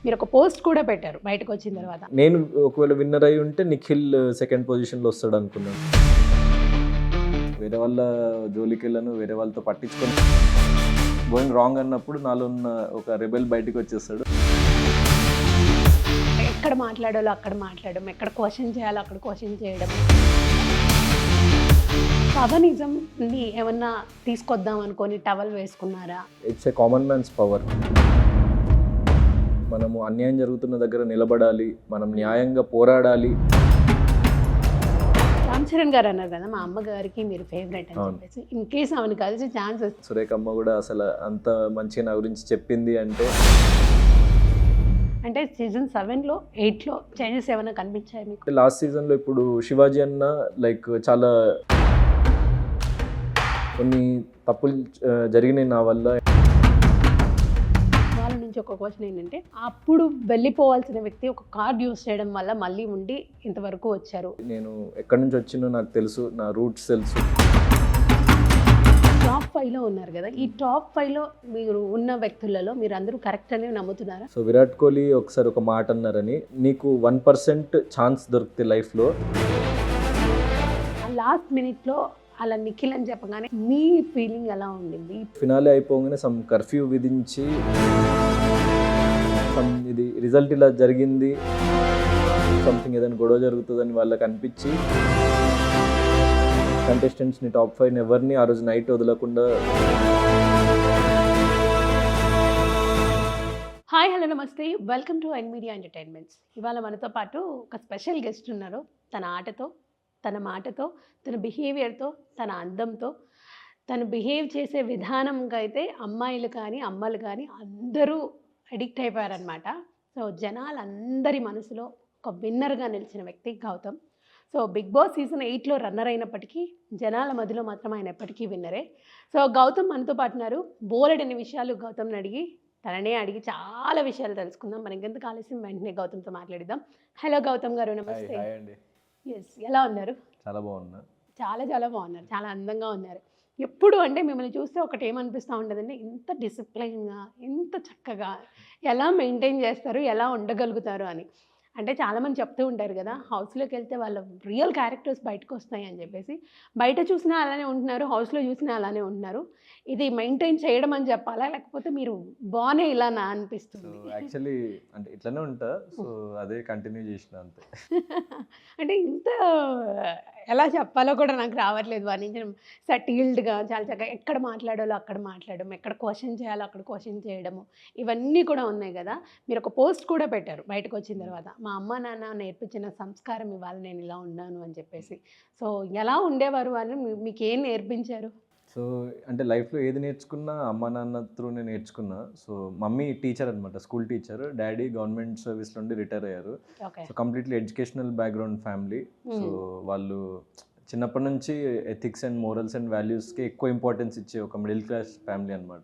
మీరు ఒక పోస్ట్ కూడా పెట్టారు బయటకు వచ్చిన తర్వాత. నేను ఒకవేళ విన్నర్ అయి ఉంటే నిఖిల్ సెకండ్ పొజిషన్లో వస్తాడు అనుకున్నాను. వేరే వాళ్ళ జోలికి వెళ్ళను, వేరే వాళ్ళతో పట్టించుకొని గోయింగ్ రాంగ్ అన్నప్పుడు నాలో ఉన్న ఒక రెబెల్ బయటికి వచ్చేస్తాడు. ఎక్కడ మాట్లాడాలో అక్కడ మాట్లాడడం, ఎక్కడ క్వశ్చన్ చేయాలో అక్కడ క్వశ్చన్ చేయడం. పవనిజంని ఏమన్నా తీసుకొద్దాం అనుకొని టవల్ వేసుకున్నారా? It's a common man's power. మనము అన్యాయం జరుగుతున్న దగ్గర నిలబడాలి, మనం న్యాయంగా పోరాడాలి. రామ్ చరణ్ గారు అన్నారు కదా మా అమ్మగారికి మీరు ఫేవరెట్ అని చెప్పేసి, ఇన్ కేస్ ఆమెను కలిసి ఛాన్స్ వస్తుంది. సురేఖమ్మ కూడా అసలు అంత మంచిగా నా గురించి చెప్పింది అంటే సీజన్ 7లో 8లో చేంజెస్ ఏమైనా కనిపించాయి మీకు? లాస్ట్ సీజన్లో ఇప్పుడు శివాజీ అన్న లైక్ చాలా కొన్ని తప్పులు జరిగినాయి నా వల్ల. వాళ్ళ నుంచి ఒక క్వశ్చన్ ఏంటంటే, అప్పుడు వెళ్ళిపోవాల్సిన వ్యక్తి ఒక కార్డ్ యూస్ చేయడం వల్ల మళ్ళీ ఉండి ఇంతవరకు వచ్చారు. నేను ఎక్కడి నుంచి వచ్చినో నాకు తెలుసు, నా రూట్స్ తెలుసు. టాప్ 5లో ఉన్నారు కదా, ఈ టాప్ 5లో మీరు ఉన్న వ్యక్తులలో మీరు అందరూ కరెక్ట్ అని నమ్ముతున్నారా? సో విరాట్ కోహ్లీ ఒకసారి ఒక మాట అన్నారని, నీకు 1% ఛాన్స్ దొరికితే లైఫ్లో. లాస్ట్ మినిట్లో అలా నిఖిల్ అని చెప్పగానే మీ ఫీలింగ్ ఎలా ఉండింది? ఫినాలే అయిపోగానే సమ్ కర్ఫ్యూ విధించి ఇది రిజల్ట్ ఇలా జరిగింది, సంథింగ్ ఏదైనా గొడవ జరుగుతుందని వాళ్ళకి అనిపించి కంటెస్టెంట్స్ని టాప్ 5 ఎవరిని ఆ రోజు నైట్ వదలకుండా. హాయ్ హలో నమస్తే, welcome to N media entertainments. ఇవాళ మనతో పాటు ఒక స్పెషల్ గెస్ట్ ఉన్నారు. తన ఆటతో, తన మాటతో, తన బిహేవియర్తో, తన అందంతో, తను బిహేవ్ చేసే విధానంగా అయితే అమ్మాయిలు కానీ అమ్మలు కానీ అందరూ అడిక్ట్ అయిపోయారనమాట. సో జనాలందరి మనసులో ఒక విన్నర్గా నిలిచిన వ్యక్తి Gautam. So big boss season 8లో రన్నర్ అయినప్పటికీ జనాల మధ్యలో మాత్రం ఆయన ఎప్పటికీ విన్నరే. సో గౌతమ్ మనతో పాటు ఉన్నారు. బోలెడని విషయాలు గౌతమ్ని అడిగి, తననే అడిగి చాలా విషయాలు తెలుసుకుందాం. మనం ఇంకెందుకు ఆలస్యం, వెంటనే గౌతమ్తో మాట్లాడిద్దాం. హలో గౌతమ్ గారు, నమస్తే. ఎస్, ఎలా ఉన్నారు? చాలా బాగున్నా. చాలా చాలా బాగున్నారు, చాలా అందంగా ఉన్నారు. ఎప్పుడు అంటే మిమ్మల్ని చూస్తే ఒకటి ఏమనిపిస్తూ ఉండదండి, ఇంత డిసిప్లైన్గా, ఇంత చక్కగా ఎలా మెయింటైన్ చేస్తారు, ఎలా ఉండగలుగుతారు అని. అంటే చాలామంది చెప్తూ ఉంటారు కదా, హౌస్లోకి వెళ్తే వాళ్ళ రియల్ క్యారెక్టర్స్ బయటకు వస్తాయి అని చెప్పేసి. బయట చూసినా అలానే ఉంటున్నారు, హౌస్లో చూసినా అలానే ఉంటున్నారు. ఇది మెయింటైన్ చేయడం అని చెప్పాలా, లేకపోతే మీరు బాగానే ఇలా నా అనిపిస్తుంది? యాక్చువల్లీ అంటే ఇట్లానే ఉంటా, సో అదే కంటిన్యూ చేసిన అంతే. అంటే ఇంత ఎలా చెప్పాలో కూడా నాకు రావట్లేదు. వర్ణించడం సటిల్డ్గా చాలా చక్కగా, ఎక్కడ మాట్లాడాలో అక్కడ మాట్లాడడం, ఎక్కడ క్వశ్చన్ చేయాలో అక్కడ క్వశ్చన్ చేయడము, ఇవన్నీ కూడా ఉన్నాయి కదా. మీరు ఒక పోస్ట్ కూడా పెట్టారు బయటకు వచ్చిన తర్వాత, మా అమ్మ నాన్న నేర్పించిన సంస్కారం ఇవాళ నేను ఇలా ఉన్నాను అని చెప్పేసి. సో ఎలా ఉండేవారు అని, మీకు ఏం నేర్పించారు? సో అంటే లైఫ్లో ఏది నేర్చుకున్నా అమ్మ నాన్న త్రూనే నేర్చుకున్నా. సో మమ్మీ టీచర్ అనమాట, school teacher. Daddy government service నుండి రిటైర్ అయ్యారు. So completely educational background family. So వాళ్ళు చిన్నప్పటి నుంచి ఎథిక్స్ అండ్ మోరల్స్ అండ్ వాల్యూస్కి ఎక్కువ ఇంపార్టెన్స్ ఇచ్చే ఒక మిడిల్ క్లాస్ ఫ్యామిలీ అనమాట.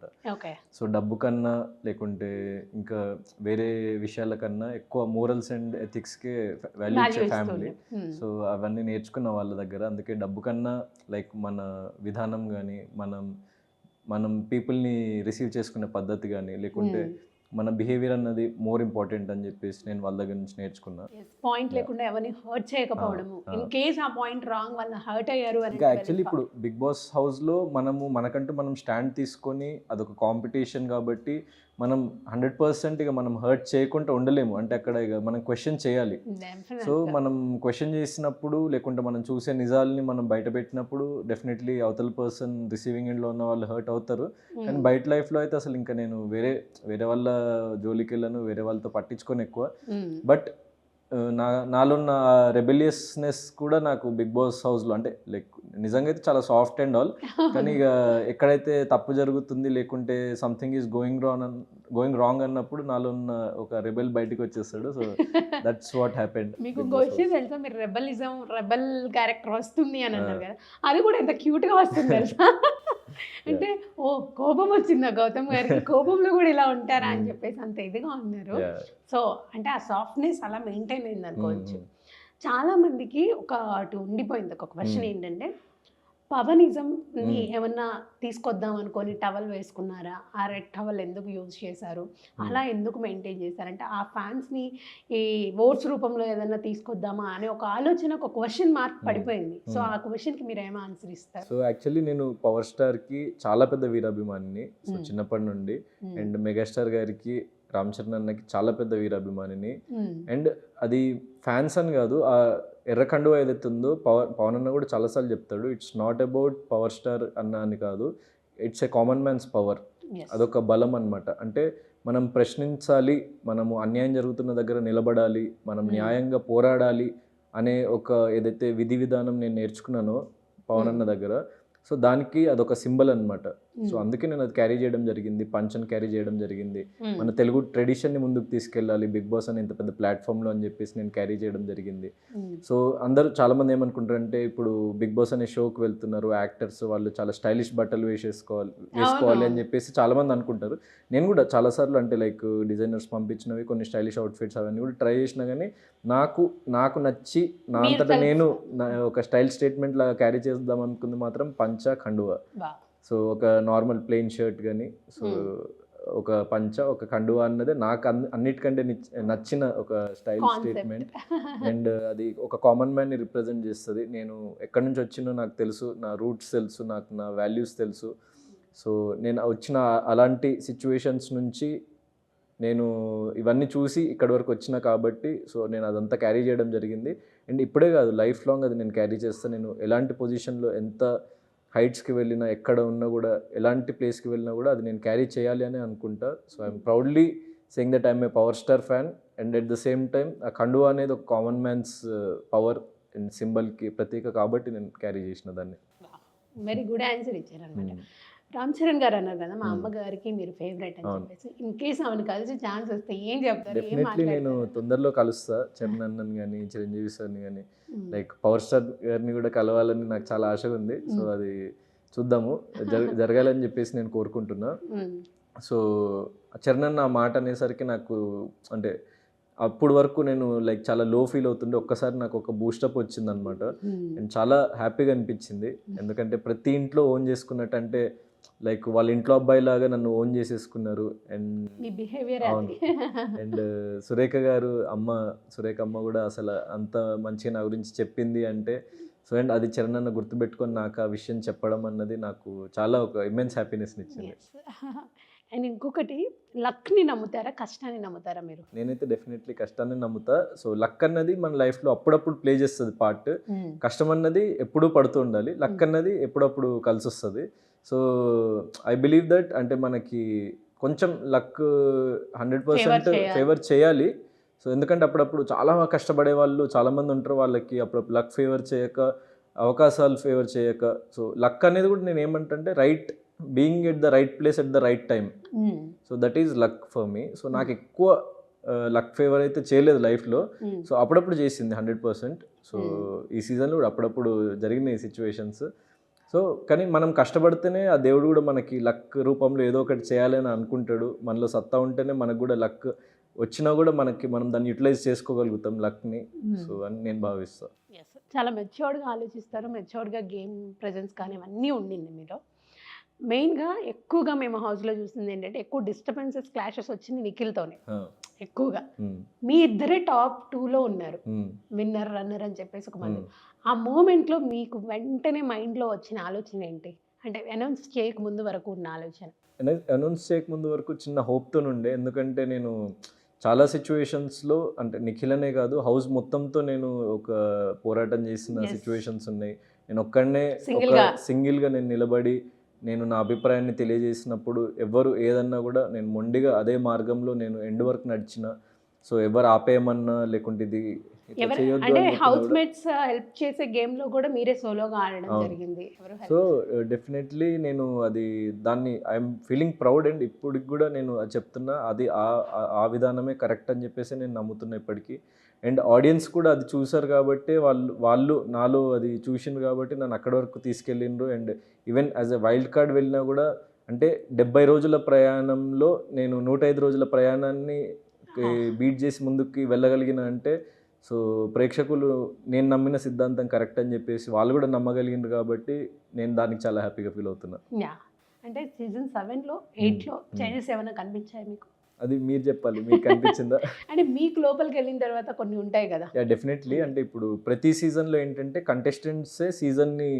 సో డబ్బు కన్నా లేకుంటే ఇంకా వేరే విషయాల కన్నా ఎక్కువ మోరల్స్ అండ్ ఎథిక్స్కే వాల్యూ ఇచ్చే ఫ్యామిలీ. సో అవన్నీ నేర్చుకున్న వాళ్ళ దగ్గర. అందుకే డబ్బు కన్నా లైక్ మన విధానం కానీ, మనం పీపుల్ని రిసీవ్ చేసుకునే పద్ధతి కానీ, లేకుంటే మన బిహేవియర్ అన్నది మోర్ ఇంపార్టెంట్ అని చెప్పేసి నేను వాళ్ళ దగ్గర నుంచి నేర్చుకున్నా. పాయింట్ లేకుండా ఎవరిని హర్ట్ చేయకపోవడము, ఇన్ కేస్ ఆ పాయింట్ రాంగ్ వల్ల హర్ట్ అయ్యారు అని. ఇంకా యాక్చువల్లీ ఇప్పుడు బిగ్ బాస్ హౌస్లో మనకంటూ మనం స్టాండ్ తీసుకొని, అదొక కాంపిటీషన్ కాబట్టి మనం 100% ఇక మనం హర్ట్ చేయకుండా ఉండలేము. అంటే అక్కడ ఇక మనం క్వశ్చన్ చేయాలి. సో మనం క్వశ్చన్ చేసినప్పుడు, లేకుంటే మనం చూసే నిజాలని మనం బయట పెట్టినప్పుడు డెఫినెట్లీ అవతల పర్సన్ రిసీవింగ్ ఎండ్లో ఉన్న వాళ్ళు హర్ట్ అవుతారు. కానీ బయట లైఫ్లో అయితే అసలు ఇంకా నేను వేరే వాళ్ళ జోలికి వెళ్ళను, వేరే వాళ్ళతో పట్టించుకొని ఎక్కువ. బట్ నాలో ఉన్న రెబెలియస్నెస్ కూడా నాకు బిగ్ బాస్ హౌస్లో అంటే లైక్ నిజంగా అయితే చాలా సాఫ్ట్ అండ్ ఆల్. కానీ ఇక ఎక్కడైతే తప్పు జరుగుతుంది, లేకుంటే సంథింగ్ ఈజ్ గోయింగ్ రాంగ్ అన్నప్పుడు నాలో ఉన్న ఒక రెబెల్ బయటకు వచ్చేస్తాడు. So that's what happened. మీకు విషయం తెలుసా, మీరు రెబెల్ క్యారెక్టర్ వస్తుంది అని అన్నారు కదా, అది కూడా ఎంత క్యూట్గా వస్తుంది తెలుసా. అంటే ఓ కోపం వచ్చిందా గౌతమ్ గారికి, కోపంలో కూడా ఇలా ఉంటారా అని చెప్పేసి అంత ఇదిగా ఉన్నారు. సో అంటే ఆ సాఫ్ట్నెస్ అలా మెయింటైన్ అయింది అనుకోవచ్చు. చాలా మందికి ఒకటి ఉండిపోయింది, ఒక క్వశ్చన్ ఏంటంటే, పవనిజంని ఏమన్నా తీసుకొద్దాం అనుకొని టవల్ వేసుకున్నారా? ఆ రెడ్ టవల్ ఎందుకు యూజ్ చేశారు? అలా ఎందుకు మెయింటైన్ చేశారంటే ఆ ఫ్యాన్స్ని ఈ ఓట్స్ రూపంలో ఏదన్నా తీసుకొద్దామా అనే ఒక ఆలోచన, ఒక క్వశ్చన్ మార్క్ పడిపోయింది. సో ఆ క్వశ్చన్కి మీరు ఏం ఆన్సర్ ఇస్తారు? సో యాక్చువల్లీ నేను పవర్ స్టార్కి చాలా పెద్ద వీరాభిమానిని, సో చిన్నప్పటి నుండి. అండ్ మెగాస్టార్ గారికి, రామ్ చరణ్ అన్నకి చాలా పెద్ద వీరాభిమానిని. అండ్ అది ఫ్యాన్స్ అని కాదు, ఆ ఎర్ర కండువా ఏదైతే ఉందో పవన్ అన్న కూడా చాలాసార్లు చెప్తాడు, it's not about power star అన్న అని కాదు, it's a common man's power. అదొక బలం అన్నమాట. అంటే మనం ప్రశ్నించాలి, మనము అన్యాయం జరుగుతున్న దగ్గర నిలబడాలి, మనం న్యాయంగా పోరాడాలి అనే ఒక ఏదైతే విధి విధానం నేను నేర్చుకున్నానో పవన్ అన్న దగ్గర, సో దానికి అదొక సింబల్ అనమాట. సో అందుకే నేను అది క్యారీ చేయడం జరిగింది, పంచన్ క్యారీ చేయడం జరిగింది. మన తెలుగు ట్రెడిషన్ని ముందుకు తీసుకెళ్ళాలి బిగ్ బాస్ అని ఇంత పెద్ద ప్లాట్ఫామ్లో అని చెప్పేసి నేను క్యారీ చేయడం జరిగింది. సో అందరూ చాలామంది ఏమనుకుంటారంటే, ఇప్పుడు బిగ్ బాస్ అనే షోకి వెళ్తున్నారు యాక్టర్స్, వాళ్ళు చాలా స్టైలిష్ బట్టలు వేసుకోవాలి అని చెప్పేసి చాలామంది అనుకుంటారు. నేను కూడా చాలాసార్లు అంటే లైక్ డిజైనర్స్ పంపించినవి కొన్ని స్టైలిష్ అవుట్ఫిట్స్ అవన్నీ కూడా ట్రై చేసినా కానీ నాకు నచ్చి నా అంతటా నేను ఒక స్టైల్ స్టేట్మెంట్ లాగా క్యారీ చేద్దాం అనుకుంది మాత్రం పంచ కండువా. సో ఒక నార్మల్ ప్లెయిన్ షర్ట్ కానీ, సో ఒక పంచ ఒక కండువా అన్నది నాకు అన్నిటికంటే నచ్చిన ఒక స్టైల్ స్టేట్మెంట్. అండ్ అది ఒక కామన్ మ్యాన్ని రిప్రజెంట్ చేస్తుంది. నేను ఎక్కడి నుంచి వచ్చినో నాకు తెలుసు, నా రూట్స్ తెలుసు, నాకు నా వాల్యూస్ తెలుసు. సో నేను వచ్చిన అలాంటి సిచ్యువేషన్స్ నుంచి నేను ఇవన్నీ చూసి ఇక్కడి వరకు వచ్చిన కాబట్టి, సో నేను అదంతా క్యారీ చేయడం జరిగింది. అండ్ ఇప్పుడే కాదు, లైఫ్ లాంగ్ అది నేను క్యారీ చేస్తాను. నేను ఎలాంటి పొజిషన్లో ఎంత హైట్స్కి వెళ్ళినా, ఎక్కడ ఉన్నా కూడా, ఎలాంటి ప్లేస్కి వెళ్ళినా కూడా అది నేను క్యారీ చేయాలి అని అనుకుంటా. So I'm proudly saying that I'm a power star fan. And at the same time ఆ కండువా అనేది ఒక కామన్ మ్యాన్స్ పవర్ అండ్ సింబల్కి ప్రతీక కాబట్టి నేను క్యారీ చేసిన దాన్ని. వెరీ గుడ్ ఆన్సర్ ఇచ్చారనమాట. రామ్ చరణ్ గారు అన్నారు కదా, మా అమ్మగారికి మీరు ఫేవరెట్ అని చెప్పేసి. ఇన్ కేస్ ఆమెను కలిసి ఛాన్స్ వస్తే ఏం చెప్తారు? డెఫినెట్లీ నేను తొందరలో కలుస్తా చరణ్ అన్నని కానీ, చిరంజీవి సార్ని కానీ, లైక్ పవర్ స్టార్ గారిని కూడా కలవాలని నాకు చాలా ఆశగా ఉంది. సో అది చూద్దాము, జరగాలని చెప్పేసి నేను కోరుకుంటున్నా. సో చరణ్ అన్న ఆ మాట అనేసరికి నాకు అంటే అప్పుడు వరకు నేను లైక్ చాలా లో ఫీల్ అవుతుండే, ఒక్కసారి నాకు ఒక బూస్టప్ వచ్చింది అనమాట. అండ్ చాలా హ్యాపీగా అనిపించింది. ఎందుకంటే ప్రతి ఇంట్లో ఓన్ చేసుకున్నట్టు, అంటే లైక్ వాళ్ళ ఇంట్లో అబ్బాయి లాగా నన్ను ఓన్ చేసేసుకున్నారు. అండ్ అవును. అండ్ సురేఖ గారు సురేఖ అమ్మ కూడా అసలు అంత మంచిగా నా గురించి చెప్పింది అంటే, సో అండ్ అది చరణ్ అన్న గుర్తుపెట్టుకొని నాకు ఆ విషయం చెప్పడం అన్నది నాకు చాలా ఒక ఇమ్మెన్స్ హ్యాపీనెస్ని ఇచ్చింది. అండ్ ఇంకొకటి, లక్ని నమ్ముతారా, కష్టాన్ని నమ్ముతారా మీరు? నేనైతే డెఫినెట్లీ కష్టాన్ని నమ్ముతా. సో లక్ అన్నది మన లైఫ్లో అప్పుడప్పుడు ప్లే చేస్తుంది పార్ట్. కష్టం అన్నది ఎప్పుడూ పడుతూ ఉండాలి, లక్ అన్నది ఎప్పుడప్పుడు కలిసి వస్తుంది. సో ఐ బిలీవ్ దట్ అంటే మనకి కొంచెం లక్ 100% ఫేవర్ చేయాలి. సో ఎందుకంటే అప్పుడప్పుడు చాలా కష్టపడే వాళ్ళు చాలామంది ఉంటారు, వాళ్ళకి అప్పుడప్పుడు లక్ ఫేవర్ చేయక, అవకాశాలు ఫేవర్ చేయక. సో లక్ అనేది కూడా నేను ఏమంటే right being at the right place at the right time. So that is luck for me. So నాకు ఎక్కువ లక్ ఫేవర్ అయితే చేయలేదు లైఫ్లో. సో అప్పుడప్పుడు చేసింది 100%. సో ఈ సీజన్లో కూడా అప్పుడప్పుడు జరిగిన ఈ సిచ్యువేషన్స్. సో కానీ మనం కష్టపడితేనే ఆ దేవుడు కూడా మనకి లక్ రూపంలో ఏదో ఒకటి చేయాలని అనుకుంటాడు. మనలో సత్తా ఉంటేనే మనకు కూడా లక్ వచ్చినా కూడా మనం దాన్ని యూటిలైజ్ చేసుకోగలుగుతాం లక్ని. సో అని నేను భావిస్తాను. చాలా మెచ్యూర్డ్గా ఆలోచిస్తారు, మెచ్యూర్డ్గా గేమ్ ప్రెజెన్స్ కానీ అన్నీ ఉండింది మీలో. మెయిన్గా ఎక్కువగా మేము హౌస్లో చూసింది ఏంటంటే, ఎక్కువ డిస్టర్బెన్సెస్, క్లాషెస్ వచ్చింది నిఖిల్తోనే ఎక్కువగా. మీ ఇద్దరే టాప్ 2లో ఉన్నారు, విన్నర్ రన్నర్ అని చెప్పేసి ఒక మంది. ఆ మూమెంట్లో మీకు వెంటనే మైండ్లో వచ్చిన ఆలోచన ఏంటి? అంటే అనౌన్స్ చేయక ముందు వరకు ఉన్న ఆలోచన. అనౌన్స్ చేయక ముందు వరకు చిన్న హోప్తో ఉండే, ఎందుకంటే నేను చాలా సిచ్యువేషన్స్లో అంటే నిఖిల్ అనే కాదు, హౌస్ మొత్తంతో నేను ఒక పోరాటం చేసిన సిచ్యువేషన్స్ ఉన్నాయి. నేను ఒక్కడనే సింగిల్గా నేను నిలబడి నేను నా అభిప్రాయాన్ని తెలియజేసినప్పుడు ఎవరు ఏదన్నా కూడా నేను మొండిగా అదే మార్గంలో నేను ఎండ్ వరకు నడిచిన. సో ఎవరు ఆపేయమన్నా లేకుంటే ఇది అంటే హౌస్ మేట్స్ హెల్ప్ చేసే గేమ్లో కూడా మీరే సోలోగా ఆడడం జరిగింది. సో డెఫినెట్లీ నేను దాన్ని ఐఎమ్ ఫీలింగ్ ప్రౌడ్. అండ్ ఇప్పటికి కూడా నేను చెప్తున్నా, అది ఆ విధానమే కరెక్ట్ అని చెప్పేసి నేను నమ్ముతున్నా ఇప్పటికీ. అండ్ ఆడియన్స్ కూడా అది చూసారు కాబట్టి వాళ్ళు నాలో అది చూసిండ్రు కాబట్టి నన్ను అక్కడి వరకు తీసుకెళ్ళిండ్రు. And even as a wild card వెళ్ళినా కూడా, అంటే 70 రోజుల ప్రయాణంలో నేను 105 రోజుల ప్రయాణాన్ని బీట్ చేసి ముందుకి వెళ్ళగలిగిన అంటే, సో ప్రేక్షకులు నేను నమ్మిన సిద్ధాంతం కరెక్ట్ అని చెప్పేసి వాళ్ళు కూడా నమ్మగలిగిండ్రు కాబట్టి నేను దానికి చాలా హ్యాపీగా ఫీల్ అవుతున్నా. యా, అంటే సీజన్ 7లో 8లో చేంజెస్ ఏమైనా కనిపించాయి మీకు? అది మీరు చెప్పాలి, మీకు అనిపించిందా? అంటే మీకు లోపలికి వెళ్ళిన తర్వాత కొన్ని ఉంటాయి కదా. Yeah definitely. అంటే ఇప్పుడు ప్రతి సీజన్లో ఏంటంటే కంటెస్టెంట్సే సీజన్ని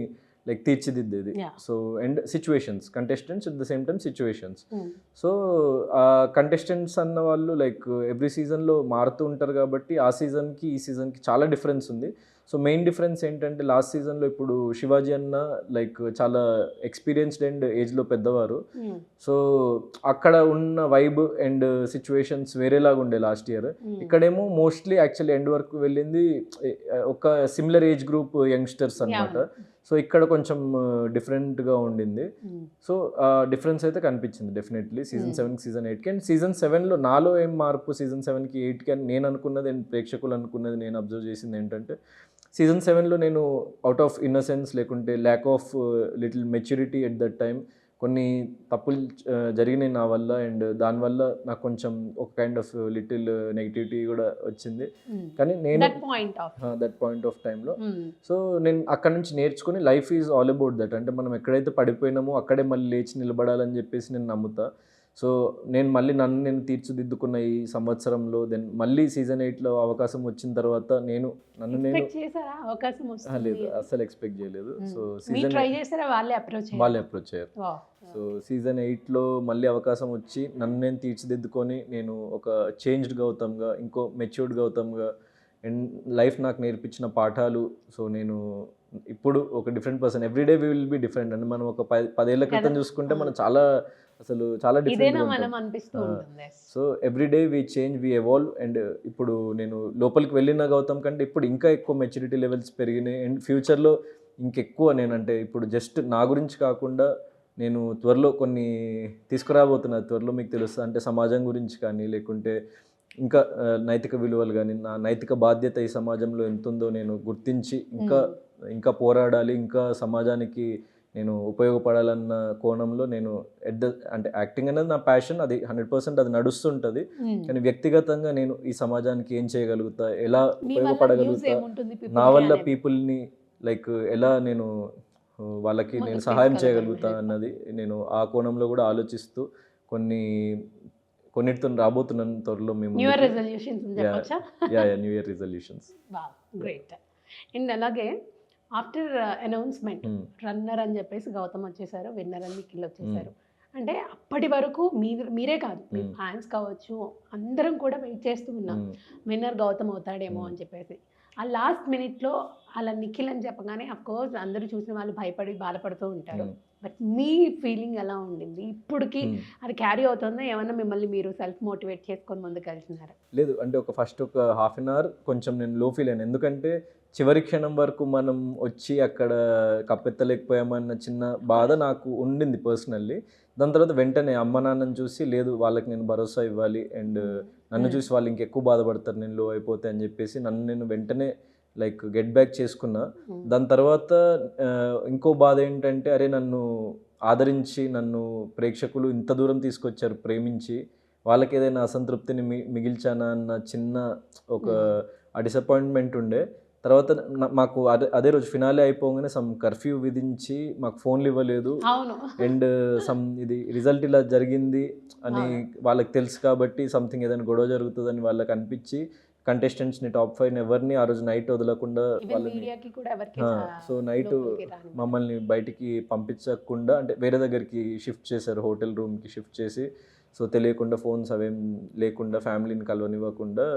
లైక్ తీర్చిదిద్దేది. So and situations, contestants at the same time situations. So contestants అన్న వాళ్ళు లైక్ ఎవ్రీ సీజన్లో మారుతూ ఉంటారు కాబట్టి ఆ సీజన్కి ఈ సీజన్కి చాలా డిఫరెన్స్ ఉంది. సో మెయిన్ డిఫరెన్స్ ఏంటంటే లాస్ట్ సీజన్లో ఇప్పుడు శివాజీ అన్న లైక్ చాలా ఎక్స్పీరియన్స్డ్ అండ్ ఏజ్లో పెద్దవారు. సో అక్కడ ఉన్న వైబ్ అండ్ సిచ్యువేషన్స్ వేరేలాగా ఉండే లాస్ట్ ఇయర్. ఇక్కడేమో మోస్ట్లీ యాక్చువల్లీ ఎండ్ వరకు వెళ్ళింది ఒక సిమిలర్ ఏజ్ గ్రూప్ యంగ్స్టర్స్ అనమాట. సో ఇక్కడ కొంచెం డిఫరెంట్గా ఉండింది. సో డిఫరెన్స్ అయితే కనిపించింది డెఫినెట్లీ సీజన్ 7కి సీజన్ 8కి. అండ్ సీజన్ 7లో నాలో ఏం మార్పు సీజన్ 7కి 8కి అని నేను అనుకున్నది అండ్ ప్రేక్షకులు అనుకున్నది నేను అబ్జర్వ్ చేసింది ఏంటంటే సీజన్ 7లో నేను అవుట్ ఆఫ్ ఇన్నసెన్స్ లేకుంటే lack of little maturity at that time కొన్ని తప్పులు జరిగినాయి నా వల్ల. అండ్ దానివల్ల నాకు కొంచెం ఒక కైండ్ ఆఫ్ లిటిల్ నెగిటివిటీ కూడా వచ్చింది. కానీ నేను దట్ పాయింట్ ఆఫ్ టైంలో సో నేను అక్కడ నుంచి నేర్చుకుని life is all about that. అంటే మనం ఎక్కడైతే పడిపోయినామో అక్కడే మళ్ళీ లేచి నిలబడాలని చెప్పేసి నేను నమ్ముతా. సో నేను మళ్ళీ నన్ను నేను తీర్చిదిద్దుకున్న ఈ సంవత్సరంలో దెన్ మళ్ళీ సీజన్ 8లో అవకాశం వచ్చిన తర్వాత నేను నన్ను నేను లేదు అస్సలు ఎక్స్పెక్ట్ చేయలేదు. సో సీజన్ వాళ్ళే అప్రోచ్ అయ్యారు. సో సీజన్ 8లో మళ్ళీ అవకాశం వచ్చి నన్ను నేను తీర్చిదిద్దుకొని నేను ఒక చేంజ్డ్ గౌతమ్గా, ఇంకో మెచ్యూర్డ్ గౌతమ్గా అండ్ లైఫ్ నాకు నేర్పించిన పాఠాలు. సో నేను ఇప్పుడు ఒక different person. Everyday we will be different. అంటే మనం ఒక 10 ఏళ్ల క్రితం చూసుకుంటే మనం చాలా different. So everyday we change, we evolve. And ఇప్పుడు నేను లోపలికి వెళ్ళిన గౌతమ్ కంటే ఇప్పుడు ఇంకా ఎక్కువ మెచ్యూరిటీ లెవెల్స్ పెరిగినాయి. అండ్ ఫ్యూచర్లో ఇంకెక్కువ నేను అంటే ఇప్పుడు జస్ట్ నా గురించి కాకుండా నేను త్వరలో కొన్ని తీసుకురాబోతున్నా. త్వరలో మీకు తెలుస్తుంది. అంటే సమాజం గురించి కానీ లేకుంటే ఇంకా నైతిక విలువలు కానీ నా నైతిక బాధ్యత ఈ సమాజంలో ఎంత ఉందో నేను గుర్తించి ఇంకా పోరాడాలి, ఇంకా సమాజానికి నేను ఉపయోగపడాలన్న కోణంలో నేను అంటే యాక్టింగ్ అనేది నా ప్యాషన్, అది 100% అది నడుస్తుంటుంది. కానీ వ్యక్తిగతంగా నేను ఈ సమాజానికి ఏం చేయగలుగుతా, ఎలా ఉపయోగపడగలుగుతా, నా వల్ల పీపుల్ని లైక్ ఎలా నేను వాళ్ళకి నేను సహాయం చేయగలుగుతా అన్నది నేను ఆ కోణంలో కూడా ఆలోచిస్తూ కొన్నిటితో రాబోతున్నాను త్వరలో. మేము న్యూ ఇయర్ రిజల్యూషన్స్. అండ్ అలాగే ఆఫ్టర్ అనౌన్స్మెంట్ రన్నర్ అని చెప్పేసి గౌతమ్ వచ్చేసారు, విన్నర్ అని నిఖిల్ వచ్చేసారు. అంటే అప్పటి వరకు మీరే కాదు, మీ ఫ్యాన్స్ కావచ్చు అందరం కూడా వెయిట్ చేస్తూ ఉన్నాం విన్నర్ గౌతమ్ అవుతాడేమో అని చెప్పేసి. ఆ లాస్ట్ మినిట్లో అలా నిఖిల్ అని చెప్పగానే అఫ్కోర్స్ అందరూ చూసిన వాళ్ళు భయపడి బాధపడుతూ ఉంటారు. బట్ మీ ఫీలింగ్ ఎలా ఉండింది? ఇప్పటికి అది క్యారీ అవుతుందా? ఏమన్నా మిమ్మల్ని మీరు సెల్ఫ్ మోటివేట్ చేసుకొని ముందుకు వెళ్తున్నారా? లేదు, అంటే ఫస్ట్ ఒక హాఫ్ అన్ అవర్ కొంచెం నేను లో ఫీల్ అయ్యాను. ఎందుకంటే చివరి క్షణం వరకు మనం వచ్చి అక్కడ కప్పెత్తలేకపోయామన్న చిన్న బాధ నాకు ఉండింది పర్సనల్లీ. దాని తర్వాత వెంటనే అమ్మ నాన్నని చూసి లేదు వాళ్ళకి నేను భరోసా ఇవ్వాలి అండ్ నన్ను చూసి వాళ్ళు ఇంకెక్కువ బాధపడతారు నేను లో అయిపోతే అని చెప్పేసి నన్ను నేను వెంటనే లైక్ గెట్ బ్యాక్ చేసుకున్నా. దాని తర్వాత ఇంకో బాధ ఏంటంటే అరే నన్ను ఆదరించి నన్ను ప్రేక్షకులు ఇంత దూరం తీసుకొచ్చారు ప్రేమించి, వాళ్ళకి ఏదైనా అసంతృప్తిని మిగిల్చానా అన్న చిన్న ఒక డిసప్పాయింట్మెంట్ ఉండే. తర్వాత మాకు అదే రోజు ఫినాలే అయిపోగానే సమ్ కర్ఫ్యూ విధించి మాకు ఫోన్లు ఇవ్వలేదు. అండ్ ఇది రిజల్ట్ ఇలా జరిగింది అని వాళ్ళకి తెలుసు కాబట్టి సంథింగ్ ఏదైనా గొడవ జరుగుతుందని వాళ్ళకి అనిపించి కంటెస్టెంట్స్ని టాప్ 5 ఎవరిని ఆ రోజు నైట్ వదలకుండా వాళ్ళని సో నైట్ మమ్మల్ని బయటికి పంపించకుండా అంటే వేరే దగ్గరికి షిఫ్ట్ చేశారు, హోటల్ రూమ్కి షిఫ్ట్ చేసి. సో తెలియకుండా ఫోన్స్ అవేం లేకుండా ఫ్యామిలీని కలవనివ్వకుండా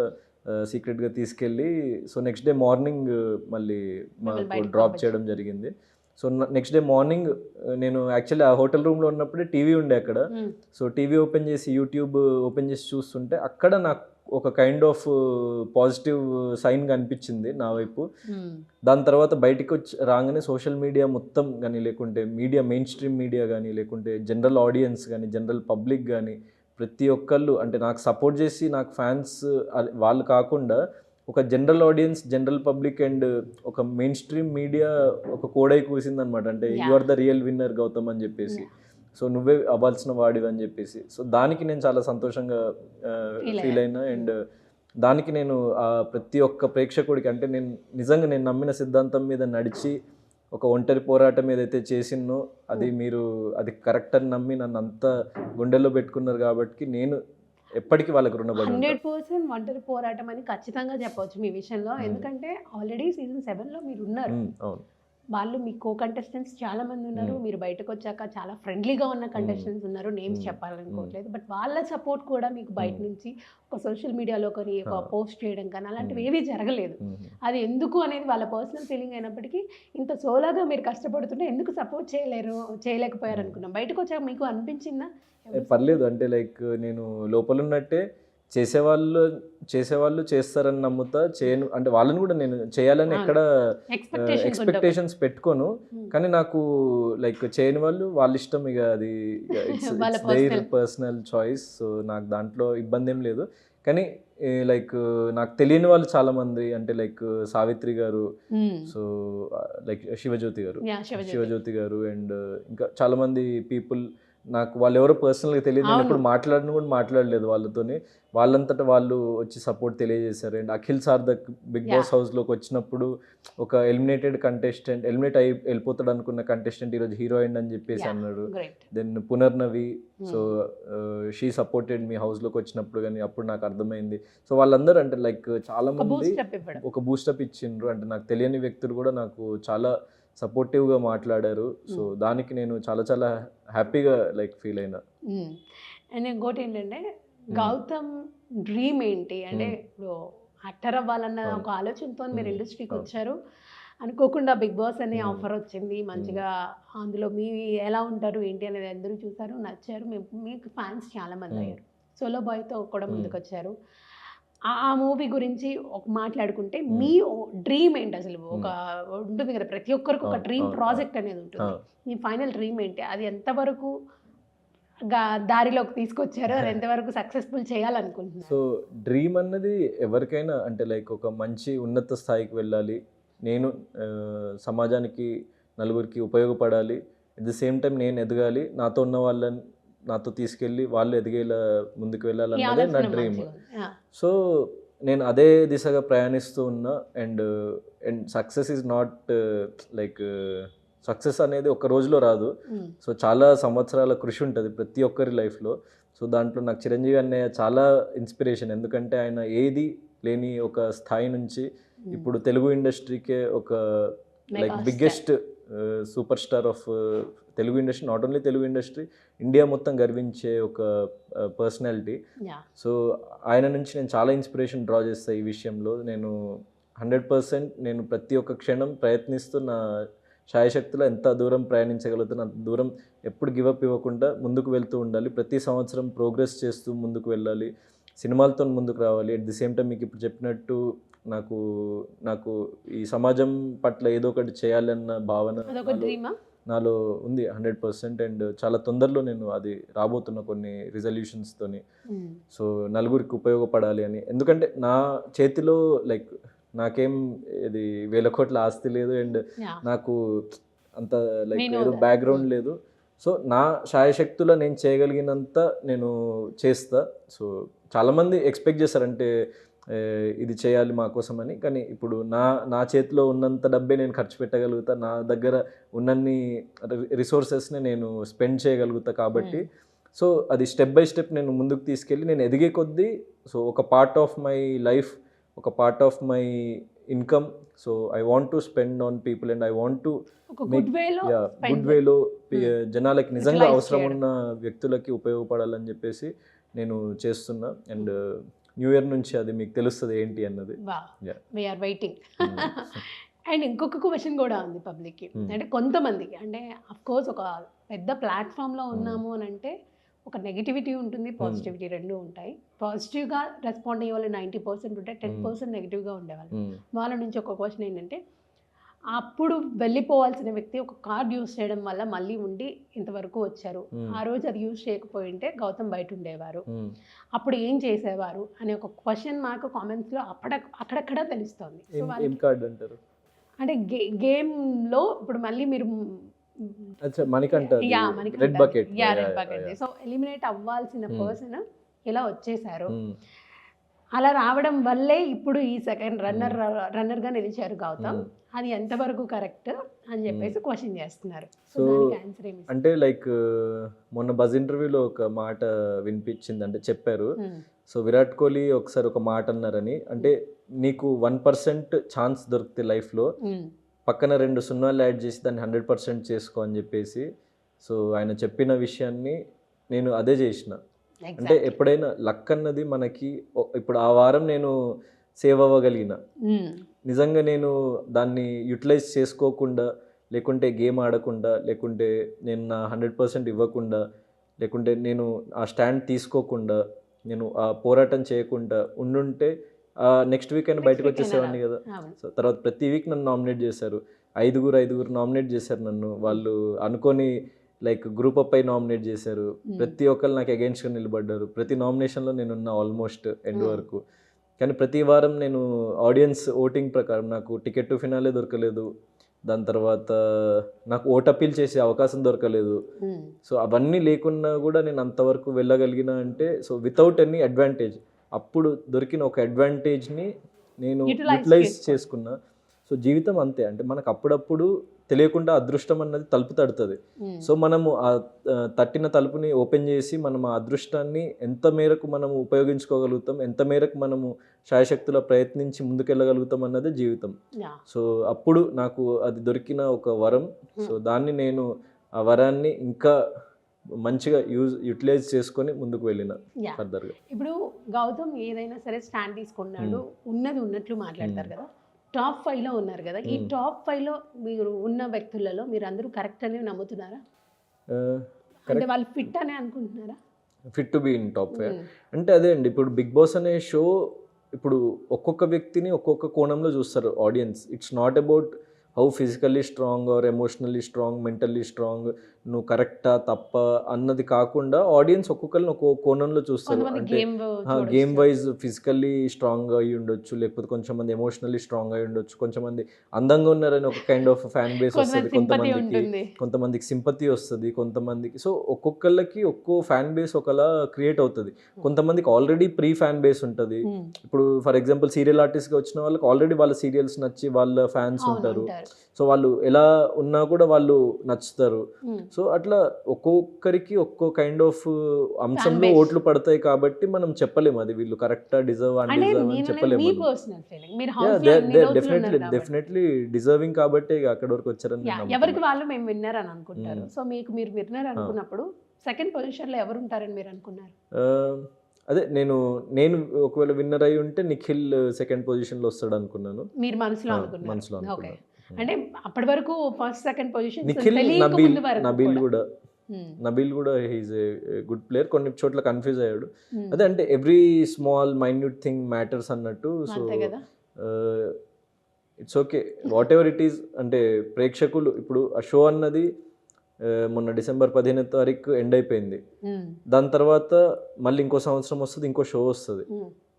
సీక్రెట్గా తీసుకెళ్ళి సో నెక్స్ట్ డే మార్నింగ్ మళ్ళీ మాకు డ్రాప్ చేయడం జరిగింది. సో నెక్స్ట్ డే మార్నింగ్ నేను యాక్చువల్లీ ఆ హోటల్ రూమ్లో ఉన్నప్పుడే టీవీ ఉండే అక్కడ. సో టీవీ ఓపెన్ చేసి యూట్యూబ్ ఓపెన్ చేసి చూస్తుంటే అక్కడ నాకు ఒక కైండ్ ఆఫ్ పాజిటివ్ సైన్ కనిపించింది నా వైపు. దాని తర్వాత బయటికి వచ్చి రాగానే సోషల్ మీడియా మొత్తం కానీ లేకుంటే మీడియా మెయిన్ స్ట్రీమ్ మీడియా కానీ లేకుంటే జనరల్ ఆడియన్స్ కానీ జనరల్ పబ్లిక్ కానీ ప్రతి ఒక్కళ్ళు అంటే నాకు సపోర్ట్ చేసి నాకు ఫ్యాన్స్ వాళ్ళు కాకుండా ఒక general audience general public and ఒక మెయిన్ స్ట్రీమ్ మీడియా ఒక కోడై కూసింది అనమాట. అంటే you are the real winner Gautam అని చెప్పేసి, సో నువ్వే అవ్వాల్సిన వాడివి అని చెప్పేసి. సో దానికి నేను చాలా సంతోషంగా ఫీల్ అయినా. అండ్ దానికి నేను ప్రతి ఒక్క ప్రేక్షకుడికి అంటే నేను నమ్మిన సిద్ధాంతం మీద నడిచి ఒక ఒంటరి పోరాటం ఏదైతే చేసినో అది మీరు అది కరెక్ట్ అని నమ్మి నన్ను అంత గుండెల్లో పెట్టుకున్నారు కాబట్టి నేను ఎప్పటికీ వాళ్ళకి రుణపడి ఉంటాను. 100% ఒంటరి పోరాటం అని ఖచ్చితంగా చెప్పవచ్చు మీ విషయంలో. ఎందుకంటే ఆల్రెడీ సీజన్ 7లో మీరు ఉన్నారు. అవును. వాళ్ళు మీ కో కంటెస్టెంట్స్ చాలా మంది ఉన్నారు. మీరు బయటకు వచ్చాక చాలా ఫ్రెండ్లీగా ఉన్న కంటెస్టెంట్స్ ఉన్నారు. నేమ్స్ చెప్పాలనుకోవట్లేదు, బట్ వాళ్ళ సపోర్ట్ కూడా మీకు బయట నుంచి ఒక సోషల్ మీడియాలో కానీ ఒక పోస్ట్ చేయడం కానీ అలాంటివి ఏవీ జరగలేదు. అది ఎందుకు అనేది వాళ్ళ పర్సనల్ ఫీలింగ్ అయినప్పటికీ ఇంత సోలోగా మీరు కష్టపడుతుంటే ఎందుకు సపోర్ట్ చేయలేకపోయారు అనుకున్నాం. బయటకు వచ్చాక మీకు అనిపించిందా? పర్లేదు అంటే లైక్ నేను లోపల ఉన్నట్టే చేసేవాళ్ళు చేస్తారని నమ్ముతా, చేయను అంటే వాళ్ళని కూడా నేను చేయాలని ఎక్కడ ఎక్స్పెక్టేషన్స్ పెట్టుకోను. కానీ నాకు లైక్ చేయని వాళ్ళ ఇష్టం, ఇక అది it's there personal choice. So నాకు దాంట్లో ఇబ్బంది ఏం లేదు. కానీ లైక్ నాకు తెలియని వాళ్ళు చాలా మంది అంటే లైక్ సావిత్రి గారు, సో లైక్ శివజ్యోతి గారు అండ్ ఇంకా చాలా మంది పీపుల్ నాకు వాళ్ళు ఎవరో పర్సనల్గా తెలియదు. నేను ఎప్పుడు మాట్లాడలేదు వాళ్ళతోని. వాళ్ళంతటా వాళ్ళు వచ్చి సపోర్ట్ తెలియజేశారు. And Akhil Sarthak big boss హౌస్లోకి వచ్చినప్పుడు ఒక ఎలిమినేట్ వెళ్ళిపోతాడు అనుకున్న కంటెస్టెంట్ ఈరోజు హీరో అయింది అని చెప్పేసి అన్నాడు. Then Punarnavi, so she supported me హౌస్లోకి వచ్చినప్పుడు, కానీ అప్పుడు నాకు అర్థమైంది. సో వాళ్ళందరూ అంటే లైక్ చాలా మంది ఒక బూస్టప్ ఇచ్చిండ్రు. అంటే నాకు తెలియని వ్యక్తులు కూడా నాకు చాలా సపోర్టివ్గా మాట్లాడారు. సో దానికి నేను చాలా చాలా హ్యాపీగా లైక్ ఫీల్ అయినా. అండ్ ఇంకోటి ఏంటంటే గౌతమ్ డ్రీమ్ ఏంటి అంటే ఇప్పుడు యాక్టర్ అవ్వాలన్న ఒక ఆలోచనతో మీరు ఇండస్ట్రీకి వచ్చారు. అనుకోకుండా బిగ్ బాస్ అనే ఆఫర్ వచ్చింది. మంచిగా అందులో మీ ఎలా ఉంటారు ఏంటి అనేది అందరూ చూసారు, నచ్చారు. మీకు ఫ్యాన్స్ చాలా మంది అయ్యారు. సోలో బాయ్తో కూడా ముందుకు వచ్చారు. ఆ మూవీ గురించి ఒక మాట్లాడుకుంటే మీ డ్రీమ్ ఏంటి అసలు? ఒక ఉంటుంది కదా ప్రతి ఒక్కరికి ఒక డ్రీమ్ ప్రాజెక్ట్ అనేది ఉంటుంది. మీ ఫైనల్ డ్రీమ్ ఏంటి? అది ఎంతవరకు దారిలోకి తీసుకొచ్చారు, అది ఎంతవరకు సక్సెస్ఫుల్ చేయాలనుకుంటున్నారు? సో డ్రీమ్ అన్నది ఎవరికైనా అంటే లైక్ ఒక మంచి ఉన్నత స్థాయికి వెళ్ళాలి, నేను సమాజానికి నలుగురికి ఉపయోగపడాలి, అట్ ది సేమ్ టైం నేను ఎదగాలి, నాతో తీసుకెళ్ళి వాళ్ళు ఎదిగేలా ముందుకు వెళ్ళాలన్నదే నా డ్రీమ్. సో నేను అదే దిశగా ప్రయాణిస్తూ ఉన్నా. And success is not like success అనేది ఒక రోజులో రాదు. సో చాలా సంవత్సరాల కృషి ఉంటుంది ప్రతి ఒక్కరి లైఫ్లో. సో దాంట్లో నాకు చిరంజీవి అన్నయ్య చాలా ఇన్స్పిరేషన్. ఎందుకంటే ఆయన ఏది లేని ఒక స్థాయి నుంచి ఇప్పుడు తెలుగు ఇండస్ట్రీకే ఒక like biggest super star of Telugu industry, not only Telugu industry, India మొత్తం గర్వించే ఒక పర్సనాలిటీ. సో ఆయన నుంచి నేను చాలా ఇన్స్పిరేషన్ డ్రా చేస్తాను ఈ విషయంలో. నేను 100% నేను ప్రతి ఒక్క క్షణం ప్రయత్నిస్తూ నా శాయశక్తిలో ఎంత దూరం ప్రయాణించగలుగుతాను అంత దూరం ఎప్పుడు గివప్ ఇవ్వకుండా ముందుకు వెళ్తూ ఉండాలి. ప్రతి సంవత్సరం ప్రోగ్రెస్ చేస్తూ ముందుకు వెళ్ళాలి, సినిమాలతో ముందుకు రావాలి. అట్ ది సేమ్ టైం మీకు ఇప్పుడు చెప్పినట్టు నాకు ఈ సమాజం పట్ల ఏదో ఒకటి చేయాలన్న భావన నాలో ఉంది 100%. అండ్ చాలా తొందరలో నేను అది రాబోతున్న కొన్ని రిజల్యూషన్స్తోని. సో నలుగురికి ఉపయోగపడాలి అని. ఎందుకంటే నా చేతిలో లైక్ నాకేం ఇది 1000 కోట్ల ఆస్తి లేదు అండ్ నాకు అంత లైక్ ఏదో బ్యాక్గ్రౌండ్ లేదు. సో నా శాయశక్తులో నేను చేయగలిగినంత నేను చేస్తా. సో చాలామంది ఎక్స్పెక్ట్ చేస్తారంటే ఇది చేయాలి మా కోసం అని. కానీ ఇప్పుడు నా చేతిలో ఉన్నంత డబ్బే నేను ఖర్చు పెట్టగలుగుతా, నా దగ్గర ఉన్నన్ని రిసోర్సెస్ని నేను స్పెండ్ చేయగలుగుతా. కాబట్టి సో అది స్టెప్ బై స్టెప్ నేను ముందుకు తీసుకెళ్ళి నేను ఎదిగే కొద్దీ సో ఒక పార్ట్ ఆఫ్ మై లైఫ్, ఒక part of my income, so I want to spend on people and I want to good వేలో జనాలకి నిజంగా అవసరం ఉన్న వ్యక్తులకి ఉపయోగపడాలని చెప్పేసి నేను చేస్తున్నా. అండ్ న్యూ ఇయర్ నుంచి అది మీకు తెలుస్తుంది ఏంటి అన్నది. We're waiting. అండ్ ఇంకొక క్వశ్చన్ కూడా ఉంది పబ్లిక్కి. అంటే కొంతమందికి అంటే అఫ్కోర్స్ ఒక పెద్ద ప్లాట్ఫామ్లో ఉన్నాము అని అంటే ఒక నెగిటివిటీ ఉంటుంది, పాజిటివిటీ రెండు ఉంటాయి. పాజిటివ్గా రెస్పాండ్ అయ్యే వాళ్ళు 90% ఉంటే 10% నెగిటివ్గా ఉండేవాళ్ళు. వాళ్ళ నుంచి ఒక క్వశ్చన్ ఏంటంటే అప్పుడు వెళ్ళిపోవాల్సిన వ్యక్తి ఒక కార్డ్ యూజ్ చేయడం వల్ల మళ్ళీ ఉండి ఇంతవరకు వచ్చారు. ఆ రోజు అది యూజ్ చేయకపోయింటే గౌతమ్ బయట ఉండేవారు, అప్పుడు ఏం చేసేవారు అనే ఒక క్వశ్చన్ మాకు కామెంట్స్లో అక్కడక్కడ తెలుస్తుంది. అంటే గేమ్లో ఇప్పుడు మళ్ళీ మీరు రెడ్ బకెట్ సో ఎలిమినేట్ అవ్వాల్సిన పర్సన్ ఇలా వచ్చేసారు, అలా రావడం వల్లే ఇప్పుడు ఈ సెకండ్ రన్నర్గా నిలిచారు గౌతమ్. అది ఎంతవరకు కరెక్ట్ అని చెప్పేసి క్వశ్చన్ చేస్తున్నారు. సో దానికి ఆన్సర్ ఏమి? అంటే లైక్ మొన్న బజ్ ఇంటర్వ్యూలో ఒక మాట వినిపించింది, అంటే చెప్పారు. సో విరాట్ కోహ్లీ ఒకసారి ఒక మాట అన్నారని, అంటే నీకు 1% ఛాన్స్ దొరికితే లైఫ్లో పక్కన 2 సున్నాలు యాడ్ చేసి దాన్ని 100% చేసుకో అని చెప్పేసి. సో ఆయన చెప్పిన విషయాన్ని నేను అదే చేసిన. అంటే ఎప్పుడైనా లక్ అన్నది మనకి ఇప్పుడు ఆ వారం నేను సేవ్ అవ్వగలిగిన, నిజంగా నేను దాన్ని యూటిలైజ్ చేసుకోకుండా, లేకుంటే గేమ్ ఆడకుండా, లేకుంటే నేను నా 100% ఇవ్వకుండా, లేకుంటే నేను ఆ స్టాండ్ తీసుకోకుండా, నేను ఆ పోరాటం చేయకుండా ఉండుంటే నెక్స్ట్ వీక్ అయినా బయటకు వచ్చేసేవాడిని కదా. సో తర్వాత ప్రతి వీక్ నన్ను నామినేట్ చేశారు, ఐదుగురు నామినేట్ చేశారు నన్ను. వాళ్ళు అనుకొని లైక్ గ్రూప్ అప్ అయి నామినేట్ చేశారు. ప్రతి ఒక్కరు నాకు అగెయిన్స్ట్గా నిలబడ్డారు. ప్రతి నామినేషన్లో నేనున్న ఆల్మోస్ట్ ఎండ్ వరకు. కానీ ప్రతి వారం నేను ఆడియన్స్ ఓటింగ్ ప్రకారం నాకు టికెట్ టు ఫినాలే దొరకలేదు. దాని తర్వాత నాకు ఓట్ అపీల్ చేసే అవకాశం దొరకలేదు. సో అవన్నీ లేకున్నా కూడా నేను అంతవరకు వెళ్ళగలిగిన అంటే సో వితౌట్ ఎనీ అడ్వాంటేజ్. అప్పుడు దొరికిన ఒక అడ్వాంటేజ్ని నేను యూటిలైజ్ చేసుకున్నా. సో జీవితం అంతే, అంటే మనకు అప్పుడప్పుడు తెలియకుండా అదృష్టం అన్నది తలుపు తడుతుంది. సో మనము ఆ తట్టిన తలుపుని ఓపెన్ చేసి మనం ఆ అదృష్టాన్ని ఎంత మేరకు మనము ఉపయోగించుకోగలుగుతాం, ఎంత మేరకు మనము శాయశక్తుల ప్రయత్నించి ముందుకెళ్ళగలుగుతాం అన్నది జీవితం. సో అప్పుడు నాకు అది దొరికిన ఒక వరం. సో దాన్ని నేను ఆ వరాన్ని ఇంకా మంచిగా యూటిలైజ్ చేసుకొని ముందుకు వెళ్ళిన ఫర్దర్గా. ఇప్పుడు గౌతమ్ ఏదైనా సరే స్టాండ్ తీసుకున్నాడు, ఉన్నది ఉన్నట్లు మాట్లాడతారు కదా. టాప్ 5లో ఉన్నారు కదా. ఈ టాప్ 5లో మీరు ఉన్న వ్యక్తులలో మీరు అందరూ కరెక్ట్ అని నమ్ముతున్నారా? అంటే వాళ్ళు ఫిట్ అని అనుకుంటున్నారా? Fit to be in top 5 అంటే అదే అండి. ఇప్పుడు బిగ్ బాస్ అనే షో ఇప్పుడు ఒక్కొక్క వ్యక్తిని ఒక్కొక్క కోణంలో చూస్తారు audience. It's not about how physically strong or emotionally strong, mentally strong, నువ్వు కరెక్టా తప్ప అన్నది కాకుండా ఆడియన్స్ ఒక్కొక్కరిని ఒక్కొక్క కోణంలో చూస్తారు. అంటే గేమ్ వైజ్ ఫిజికల్లీ స్ట్రాంగ్ అయి ఉండొచ్చు, లేకపోతే కొంచెం మంది ఎమోషనల్లీ స్ట్రాంగ్ అయి ఉండొచ్చు, కొంచెం మంది అందంగా ఉన్నారని ఒక కైండ్ ఆఫ్ ఫ్యాన్ బేస్ వస్తుంది కొంతమందికి సింపతి వస్తుంది కొంతమందికి. సో ఒక్కొక్కళ్ళకి ఒక్కో ఫ్యాన్ బేస్ ఒకలా క్రియేట్ అవుతుంది. కొంతమందికి ఆల్రెడీ ప్రీ ఫ్యాన్ బేస్ ఉంటుంది. ఇప్పుడు ఫర్ ఎగ్జాంపుల్ సీరియల్ ఆర్టిస్ట్గా వచ్చిన వాళ్ళకి ఆల్రెడీ వాళ్ళ సీరియల్స్ నచ్చి వాళ్ళ ఫ్యాన్స్ ఉంటారు. సో వాళ్ళు ఎలా ఉన్నా కూడా వాళ్ళు నచ్చుతారు. సో అట్లా ఒక్కొక్కరికి ఒక్కో కైండ్ ఆఫ్ అంశంలో ఓట్లు పడతాయి కాబట్టి మనం చెప్పలేము అది వీళ్ళు కరెక్టా డిజర్వ్ అన్డిజర్వ్ అని చెప్పలేము. డెఫినెట్లీ డిజర్వింగ్ కాబట్టి అక్కడ వరకు వచ్చారని ఎవరికి వాళ్ళు మేము విన్నర్ అని అనుకుంటారు. సో మీకు మీరు విన్నర్ అనుకున్నప్పుడు సెకండ్ పొజిషన్లో ఎవరు ఉంటారని మీరు అనుకున్నారు? అదే నేను ఒకవేళ విన్నర్ అయి ఉంటే నిఖిల్ సెకండ్ పొజిషన్లో వస్తాడు అనుకున్నాను. మీరు మనసులో అనుకున్నారు. అంటే అప్పటి వరకు first second position Nikhil, Nabeel కూడా హీజ్ ఏ గుడ్ ప్లేయర్. కొన్ని చోట్ల కన్ఫ్యూజ్ అయ్యాడు. అదే అంటే every small minute thing matters అన్నట్టు. So it's okay whatever it is. అంటే ప్రేక్షకులు ఇప్పుడు ఆ షో అన్నది మొన్న December 15 ఎండ్ అయిపోయింది. దాని తర్వాత మళ్ళీ ఇంకో సంవత్సరం వస్తుంది, ఇంకో షో వస్తుంది,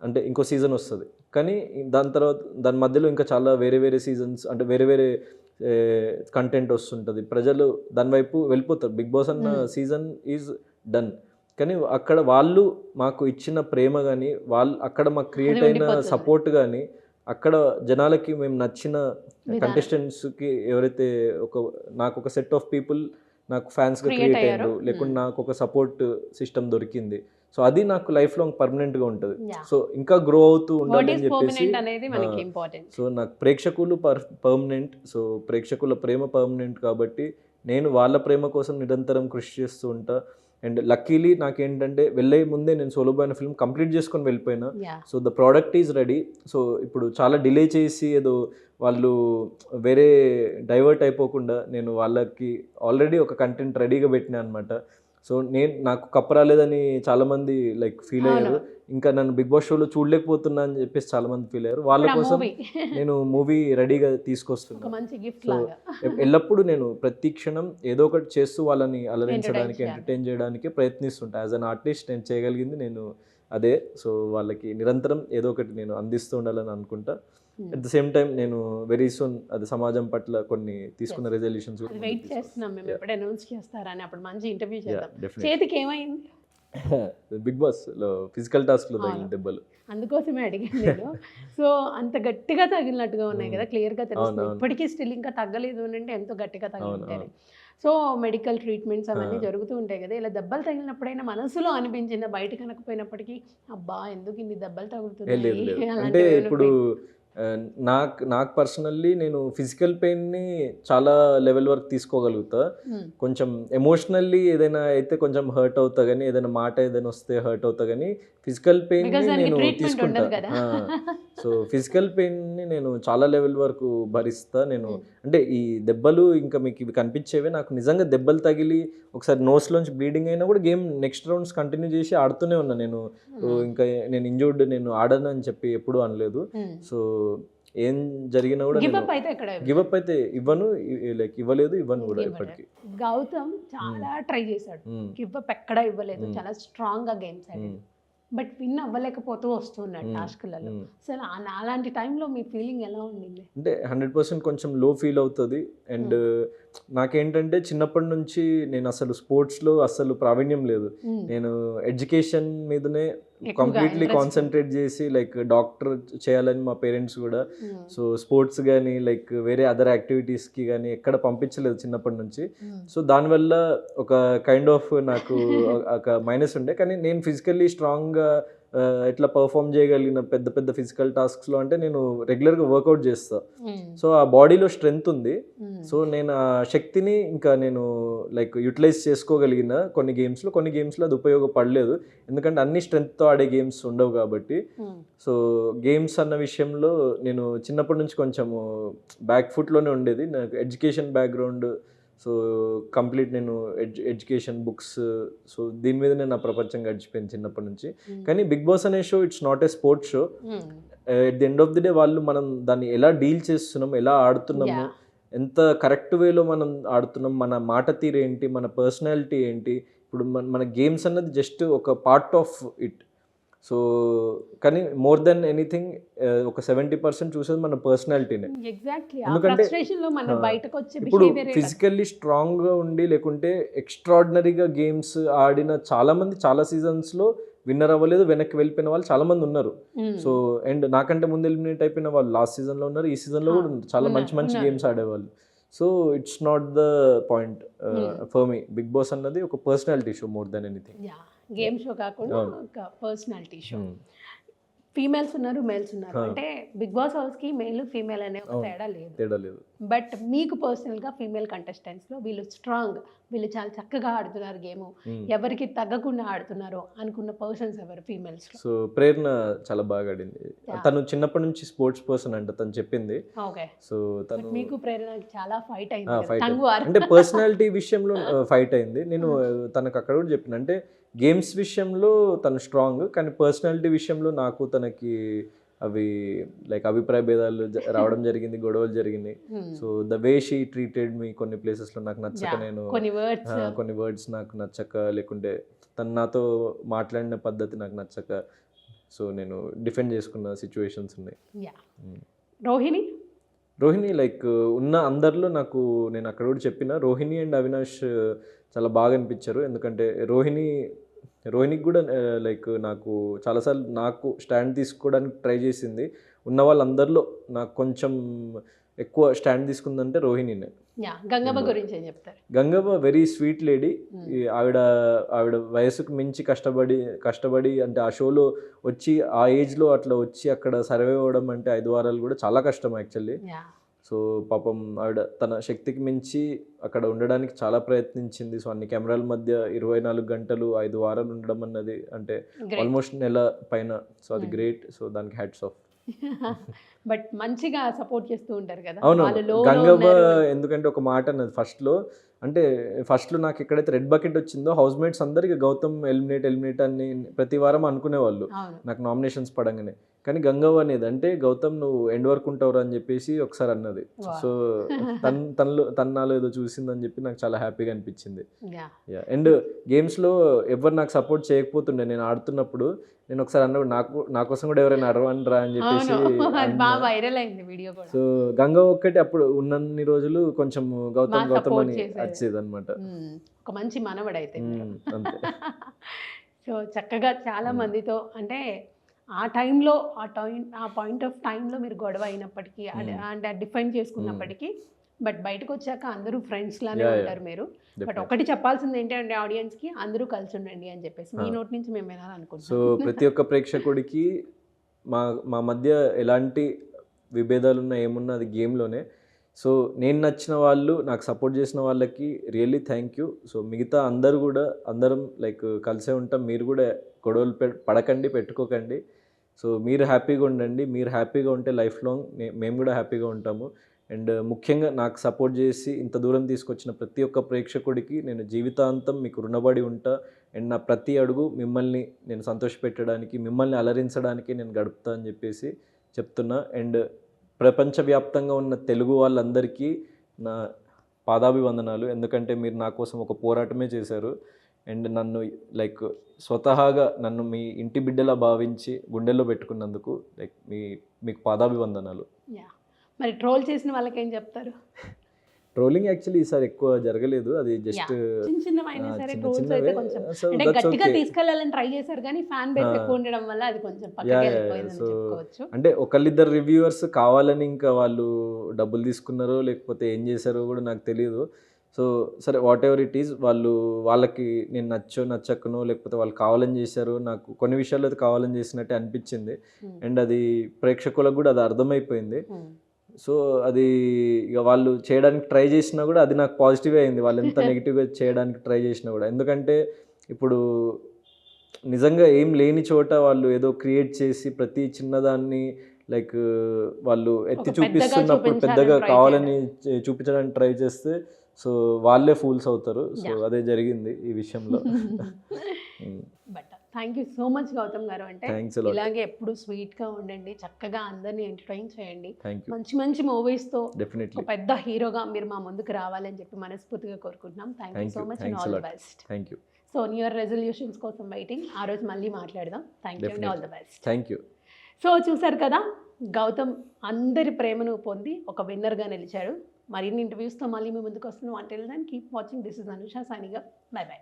అంటే ఇంకో సీజన్ వస్తుంది. కానీ దాని తర్వాత దాని మధ్యలో ఇంకా చాలా వేరే సీజన్స్, అంటే వేరే కంటెంట్ వస్తుంటుంది. ప్రజలు దాని వైపు వెళ్ళిపోతారు. బిగ్ బాస్ అన్న సీజన్ ఈజ్ డన్. కానీ అక్కడ వాళ్ళు మాకు ఇచ్చిన ప్రేమ కానీ, వాళ్ళు అక్కడ మాకు క్రియేట్ అయిన సపోర్ట్ కానీ, అక్కడ జనాలకి మేము నచ్చిన కంటెస్టెంట్స్కి ఎవరైతే నాకు ఒక సెట్ ఆఫ్ పీపుల్ నాకు ఫ్యాన్స్గా క్రియేట్ అయ్యారు, లేకుంటే నాకు ఒక సపోర్ట్ సిస్టమ్ దొరికింది. సో అది నాకు లైఫ్ లాంగ్ పర్మనెంట్గా ఉంటుంది. సో ఇంకా గ్రో అవుతూ ఉండాలి అని చెప్పేసి. సో నాకు ప్రేక్షకులు పర్మనెంట్. సో ప్రేక్షకుల ప్రేమ పర్మనెంట్ కాబట్టి నేను వాళ్ళ ప్రేమ కోసం నిరంతరం కృషి చేస్తూ ఉంటా. అండ్ లక్కీలీ నాకేంటంటే వెళ్ళే ముందే నేను సోలో బాయ్ ఫిల్మ్ కంప్లీట్ చేసుకొని వెళ్ళిపోయినా. So the product is ready. So ఇప్పుడు చాలా డిలే చేసి ఏదో వాళ్ళు వేరే డైవర్ట్ అయిపోకుండా నేను వాళ్ళకి ఆల్రెడీ ఒక కంటెంట్ రెడీగా పెట్టినా అనమాట. సో నాకు కప్పు రాలేదని చాలామంది లైక్ ఫీల్ అయ్యారు. ఇంకా నన్ను బిగ్ బాస్ షోలో చూడలేకపోతున్నా అని చెప్పేసి చాలామంది ఫీల్ అయ్యారు. వాళ్ళ కోసం నేను మూవీ రెడీగా తీసుకొస్తున్నాను. సో ఎల్లప్పుడూ నేను ప్రతి క్షణం ఏదో ఒకటి చేస్తూ వాళ్ళని అలరించడానికి, ఎంటర్టైన్ చేయడానికి ప్రయత్నిస్తుంటా. యాజ్ అన్ ఆర్టిస్ట్ నేను చేయగలిగింది నేను అదే. సో వాళ్ళకి నిరంతరం ఏదో ఒకటి నేను అందిస్తూ ఉండాలని అనుకుంటా. అట్ ద సేమ్ టైం నేను వెరీ సూన్ అది సమాజం పట్ల కొన్ని తీసుకున్న రెజల్యూషన్స్ వెయిట్ చేస్తున్నాం మేము ఎప్పుడు అనౌన్స్ చేస్తారని. అప్పుడు మంచి ఇంటర్వ్యూ చేద్దాం. చేతికి ఏమైంది? బిగ్ బాస్ లో ఫిజికల్ టాస్క్ లో తగిలిన అవును. దెబ్బలు. అందుకోసమే అడిగాను నేను. సో, అంత గట్టిగా తగిలినట్టుగా ఉన్నాయి కదా! క్లియర్‌గా తెలుస్తుంది. అవునవును. ఇప్పటికీ స్టిల్ ఇంకా తగ్గలేదు అనంటే ఎంతో గట్టిగా తగిలుంటేనే. అవును. సో, మెడికల్ ట్రీట్మెంట్స్ అవన్నీ ఆ. జరుగుతూ ఉంటాయి కదా! ఇలా దెబ్బలు తగిలినప్పుడైనా మనసులో అనిపించిందా బయట కనకపోయినప్పటికీ, అబ్బా! ఎందుకు ఇన్ని దెబ్బలు తగులుతున్నాయి లేదు లేదు. అంటే అలాంటివేమైనా ఇప్పుడు నాకు నాకు పర్సనల్లీ నేను ఫిజికల్ పెయిన్‌ని చాలా లెవెల్ వరకు తీసుకోగలుగుతా. హ్మ్. కొంచెం ఎమోషనల్లీ ఏదైనా అయితే కొంచెం హర్ట్ అవుతా గానీ, ఏదైనా మాట ఏదైనా వస్తే హర్ట్ అవుతా గానీ, ఫిజికల్ పెయిన్‌ని బికాజ్ దానికి నేను ట్రీట్మెంట్ తీసుకుంటా. ఉండదు కదా! ఆ! సో, ఫిజికల్ పెయిన్‌ని నేను చాలా లెవెల్ వరకు భరిస్తా. నేను హ్మ్. అంటే ఈ దెబ్బలు ఇంకా మీకు ఇవి కనిపించేవే నాకు నిజంగా దెబ్బలు తగిలి ఒకసారి నోస్‌లోంచి బ్లీడింగ్ అయినా కూడా గేమ్ నెక్స్ట్ రౌండ్స్ కంటిన్యూ చేసి ఆడుతూనే ఉన్నా నేను. ఇంకా నేను ఇంజ్యూర్డ్ నేను ఆడను అని చెప్పి ఎప్పుడూ అనలేదు. హ్మ్. సో, ఏం జరిగినా కూడా గివ్ నేను అప్ అయితే ఎక్కడ గివ్ అప్ అయితే ఇవ్వను. లైక్ ఇవ్వలేదు, ఇవ్వను కూడా ఇవ్వలేదు. ఇప్పటికి. గౌతమ్ చాలా ట్రై చేశాడు. హ్మ్. గివ్ అప్ ఎక్కడా ఇవ్వలేదు. హ్మ్. చాలా స్ట్రాంగ్‌గా గేమ్స్ ఆడాడు. హ్మ్. బట్ విన్ అవ్వలేకపోతూ వస్తున్నాడు హ్మ్. టాస్క్‌లలో. హ్మ్. అసలు అలాంటి టైంలో మీ ఫీలింగ్ ఎలా ఉండింది? అంటే 100% కొంచెం లో ఫీల్ అవుతది. అండ్ నాకేంటంటే చిన్నప్పటి నుంచి నేను అసలు స్పోర్ట్స్‌లో అస్సలు ప్రావీణ్యం లేదు. హ్మ్. నేను ఎడ్యుకేషన్ మీదనే ఎక్కువగా కంప్లీట్‌లీ ఇంట్రెస్ట్. కాన్సంట్రేట్ చేసి లైక్ డాక్టర్ చేయాలని మా పేరెంట్స్ కూడా. హ్మ్. సో, స్పోర్ట్స్ గానీ, లైక్ వేరే అదర్ యాక్టివిటీస్‌కి గానీ ఎక్కడ పంపించలేదు చిన్నప్పటి నుంచి. హ్మ్. సో, దానివల్ల ఒక కైండ్ ఆఫ్ నాకు ఒక మైనస్ ఉండే. కానీ నేను ఫిజికల్లీ స్ట్రాంగ్‌గా ఎట్లా పెర్ఫార్మ్ చేయగలిగిన పెద్ద పెద్ద ఫిజికల్ టాస్క్స్‌లో అంటే నేను రెగ్యులర్‌గా వర్కౌట్ చేస్తా. హ్మ్. సో, ఆ బాడీలో స్ట్రెంత్ ఉంది. హ్మ్. సో, నేను ఆ శక్తిని ఇంకా నేను లైక్ యుటిలైజ్ చేసుకోగలిగిన కొన్ని గేమ్స్‌లో అది ఉపయోగపడలేదు. ఎందుకంటే అన్ని స్ట్రెంగ్త్‌తో ఆడే గేమ్స్ ఉండవు కాబట్టి. హ్మ్. సో, గేమ్స్ అన్న విషయంలో నేను చిన్నప్పటి నుంచి కొంచెము బ్యాక్ ఫుట్‌లోనే ఉండేది. నాకు ఎడ్యుకేషన్ బ్యాక్‌గ్రౌండ్. సో, కంప్లీట్ నేను ఎడ్యుకేషన్ బుక్స్. సో, దీని మీదనే నా ప్రపంచం గడిచిపోయింది చిన్నప్పటి నుంచి. హ్మ్. కానీ 'బిగ్ బాస్' అనే show it's not a sports show. హ్మ్. At the end of the day వాళ్ళు మనం దాన్ని ఎలా డీల్ చేస్తున్నాం, ఎలా ఆడుతున్నాము, యాహ్! ఎంత కరెక్ట్ వేలో మనం ఆడుతున్నాం, మన మాట తీరేంటి, మన పర్సనాలిటీ ఏంటి, ఇప్పుడు మన గేమ్స్ అన్నది జస్ట్ ఒక పార్ట్ ఆఫ్ ఇట్. సో, కానీ మోర్ దెన్ ఎనీథింగ్ ఒక 70% చూసేది మన పర్సనాలిటీనే. ఎగ్జాక్ట్‌లీ. ఆ ఎందుకంటే ఫ్రస్ట్రేషన్‌లో మనం బయటకొచ్చే ఇప్పుడు బిహేవియరే కదా! ఫిజికల్లీ స్ట్రాంగ్‌గా ఉండి లేకుంటే ఎక్స్‌ట్రార్డినరీగా గేమ్స్ ఆడిన చాలామంది చాలా సీజన్స్‌లో విన్నర్ అవ్వలేదు. వెనక్కి వెళ్ళిపోయిన వాళ్ళు చాలామంది ఉన్నారు. హ్మ్. సో, అండ్ నాకంటే ముందు ఎలిమినేట్ అయిపోయిన వాళ్ళు లాస్ట్ సీజన్‌లో ఉన్నారు. ఈ సీజన్‌లో కూడా ఉన్నారు. చాలా మంచి మంచి ఉన్నారు. గేమ్స్ ఆడేవాళ్ళు. So, it's not the point for me. Big boss అన్నది ఒక personality show more than anything. Yeah! Game show కాకుండా అవును. ఒక పర్సనాలిటీ షో. హ్మ్. ఫీమేల్స్ ఉన్నారు, మేల్స్ ఉన్నారు. ఆ. అంటే 'బిగ్ బాస్' హౌస్‌కి మేల్, ఫీమేల్ అనే ఒక అవును. తేడా లేదు. తేడా లేదు. బట్ మీకు పర్సనల్‌గా ఫీమేల్ కంటెస్టెంట్స్‌లో వీళ్ళు స్ట్రాంగ్, వీళ్ళు చాలా చక్కగా ఆడుతున్నారు గేము, హ్మ్. ఎవరికి తగ్గకుండా ఆడుతున్నారు అనుకున్న పర్సన్స్ ఎవరు ఫీమేల్స్‌లో? సో, ప్రేరణ చాలా బాగా ఆడింది. యాహ్! తను చిన్నప్పటి నుంచి స్పోర్ట్స్ పర్సన్ అంట తను చెప్పింది. ఓకే. సో, బట్ తను మీకు ప్రేరణకి చాలా ఫైట్ అయింది కదా! ఫైట్ అయింది. Tongue war. అంటే పర్సనాలిటీ విషయంలో ఫైట్ అయింది. నేను తనకు అక్కడ కూడా చెప్పిన. అంటే గేమ్స్ విషయంలో తను స్ట్రాంగ్. కానీ పర్సనాలిటీ విషయంలో నాకు తనకి అవి లైక్ అభిప్రాయ భేదాలు రావడం జరిగింది. గొడవలు జరిగినాయి. హ్మ్. So, the way she treated me కొన్ని ప్లేసెస్‌లో నాకు నచ్చక యాహ్! నేను కొన్ని వర్డ్స్. కొన్ని వర్డ్స్ నాకు నచ్చక లేకుంటే తను నాతో మాట్లాడిన పద్ధతి నాకు నచ్చక సో, నేను డిఫెండ్ చేసుకున్న సిట్యుయేషన్స్ ఉన్నాయి. యాహ్! హ్మ్. రోహిణి? రోహిణి లైక్ ఉన్న అందరిలో నాకు నేను అక్కడ కూడా చెప్పిన రోహిణి అండ్ అవినాష్ చాలా బాగా అనిపించారు. ఎందుకంటే రోహిణికి కూడా లైక్ నాకు చాలాసార్లు నాకు స్టాండ్ తీసుకోవడానికి ట్రై చేసింది. ఉన్న వాళ్ళందరిలో నాకు కొంచెం ఎక్కువ స్టాండ్ తీసుకుందంటే రోహిణినే. యాహ్! గంగవ్వ నేను గురించి ఏం చెప్తారు? Gangavva very sweet lady. హ్మ్. ఆవిడ ఆవిడ వయసుకు మించి కష్టపడి అంటే ఆ షోలో వచ్చి ఆ ఏజ్‌లో అట్లా వచ్చి అక్కడ సర్వైవ్ అవ్వడం అంటే 5 వారాలు కూడా చాలా కష్టం యాక్చువల్లీ. యాహ్! సో, పాపం ఆవిడ తన శక్తికి మించి అక్కడ ఉండడానికి చాలా ప్రయత్నించింది. సో, అన్ని కెమెరాల మధ్య 24 గంటలు 5 వారాలు ఉండడం అన్నది అంటే గ్రేట్. ఆల్మోస్ట్ నెల పైన. సో, అది హ్మ్. గ్రేట్. సో, దానికి హ్యాట్స్ ఆఫ్. బట్ మంచిగా సపోర్ట్ చేస్తూ ఉంటారు కదా! అవునవును. వాళ్ళు లోలో గంగవ్వ ఉన్నారు. ఎందుకంటే ఒక మాట అన్నది ఫస్ట్‌లో. అంటే ఫస్ట్‌లో నాకు ఎక్కడైతే రెడ్ బకెట్ వచ్చిందో హౌస్‌మేట్స్ అందరికి గౌతమ్ ఎలిమినేట్ అని ప్రతి వారం అనుకునేవాళ్ళు. అవును. నాకు నామినేషన్స్ పడంగానే. కానీ గంగవ్వ అనేది అంటే గౌతమ్ నువ్వు ఎండ్ వరకు ఉంటావురా అని చెప్పేసి ఒకసారి అన్నది. వావ్! సో, తను నాలో ఏదో చూసిందని చెప్పి నాకు చాలా హ్యాపీగా అనిపించింది. యాహ్! యాహ్! అండ్ గేమ్స్‌లో ఎవ్వరు నాకు సపోర్ట్ చేయకపోతుండే నేను ఆడుతున్నప్పుడు. నేను ఒకసారి అన్నప్పుడు నా కోసం కూడా ఎవరైనా అరవండిరా అని చెప్పేసి అవును. అది అన్నా. వైరల్ అయింది వీడియో కూడా. సో, గంగవ్వ ఒక్కటి అప్పుడు ఉన్నన్ని రోజులు కొంచెం బా గౌతమ్ సపోర్ట్ అని చేసేది. అరిచేదనమాట. ఒక మంచి మనవడైతే మీరు. అంతే. సో చక్కగా చాలా మందితో అంటే ఆ టైంలో ఆ పాయింట్ ఆఫ్ టైంలో మీరు గొడవ అయినప్పటికీ అంటే డిఫైన్ చేసుకున్నప్పటికీ బట్ బయటకు వచ్చాక అందరూ ఫ్రెండ్స్ లానే ఉంటారు మీరు. బట్ ఒకటి చెప్పాల్సింది ఏంటంటే ఆడియన్స్కి అందరూ కలిసి ఉండండి అని చెప్పేసి మీ నోటి నుంచి మేము వినాలనుకుంటున్నాం. సో ప్రతి ఒక్క ప్రేక్షకుడికి మా మా మధ్య ఎలాంటి విభేదాలు ఉన్నా ఏమున్నా అది గేమ్లోనే. సో నేను నచ్చిన వాళ్ళు, నాకు సపోర్ట్ చేసిన వాళ్ళకి రియల్లీ థ్యాంక్ యూ. సో మిగతా అందరూ కూడా అందరం లైక్ కలిసే ఉంటాం. మీరు కూడా గొడవలు పడకండి, పెట్టుకోకండి. సో మీరు హ్యాపీగా ఉండండి. మీరు హ్యాపీగా ఉంటే లైఫ్ లాంగ్ మేము కూడా హ్యాపీగా ఉంటాము. అండ్ ముఖ్యంగా నాకు సపోర్ట్ చేసి ఇంత దూరం తీసుకొచ్చిన ప్రతి ఒక్క ప్రేక్షకుడికి నేను జీవితాంతం మీకు రుణపడి ఉంటా. అండ్ నా ప్రతి అడుగు మిమ్మల్ని నేను సంతోషపెట్టడానికి, మిమ్మల్ని అలరించడానికి నేను గడుపుతా అని చెప్పేసి చెప్తున్నా. అండ్ ప్రపంచవ్యాప్తంగా ఉన్న తెలుగు వాళ్ళందరికీ నా పాదాభివందనాలు. ఎందుకంటే మీరు నా కోసం ఒక పోరాటమే చేశారు. అండ్ నన్ను లైక్ స్వతహాగా నన్ను మీ ఇంటి బిడ్డలా భావించి గుండెల్లో పెట్టుకున్నందుకు లైక్ మీకు పాదాభివందనాలు. మరి ట్రోల్ చేసిన వాళ్ళకి ఏం చెప్తారు? ట్రోలింగ్ యాక్చువల్లీ ఈసారి ఎక్కువ జరగలేదు. అది జస్ట్ చిన్నవైనా సరే ట్రోల్స్ అయితే కొంచెం అంటే గట్టిగా తీసుకెళ్లాలని ట్రై చేశారు కానీ ఫ్యాన్ బేస్ ఎక్కువ ఉండడం వల్ల అది కొంచెం పక్కకి వెళ్ళిపోయిందని చెప్పుకోవచ్చు. అంటే ఒకళ్ళిద్దరు రివ్యూవర్స్ కావాలని ఇంకా వాళ్ళు డబ్బులు తీసుకున్నారో లేకపోతే ఏం చేశారో కూడా నాకు తెలియదు. సో సరే వాట్ ఎవర్ ఇట్ ఈస్, వాళ్ళకి నేను నచ్చకనో లేకపోతే వాళ్ళు కావాలని చేశారు. నాకు కొన్ని విషయాల్లో అది కావాలని చేసినట్టే అనిపించింది. అండ్ అది ప్రేక్షకులకు కూడా అది అర్థమైపోయింది. సో అది ఇక వాళ్ళు చేయడానికి ట్రై చేసినా కూడా అది నాకు పాజిటివే అయింది. వాళ్ళు ఎంత నెగిటివ్గా చేయడానికి ట్రై చేసినా కూడా. ఎందుకంటే ఇప్పుడు నిజంగా ఏం లేని చోట వాళ్ళు ఏదో క్రియేట్ చేసి ప్రతి చిన్నదాన్ని లైక్ వాళ్ళు ఎత్తి చూపిస్తున్నప్పుడు పెద్దగా కావాలని చూపించడానికి ట్రై చేస్తే సో వాళ్ళే ఫూల్స్ అవుతారు. సో అదే జరిగింది ఈ విషయంలో. But thank you so much Gautam గారు. అంటే ఇలాగే ఎప్పుడు స్వీట్గా ఉండండి, చక్కగా అందరినీ ఎంటర్టైన్ చేయండి. మంచి మంచి మూవీస్తో ఒక పెద్ద హీరోగా మీరు మా ముందుకు రావాలని చెప్పి మనస్ఫూర్తిగా కోరుకుంటున్నాం. Thank you so much and all the best. Thank you. So new year resolutions కోసం వెయిటింగ్. ఆ రోజు మళ్ళీ మాట్లాడదాం. Thank you and all the best. Thank you. So చూసారు కదా, గౌతమ్ అందరి ప్రేమను పొంది ఒక విన్నర్గా నిలిచాడు. మరిన్ని ఇంటర్వ్యూస్తో మళ్ళీ మీ ముందుకు వస్తున్నాం. Until then keep watching. This is Anusha signing off. Bye by.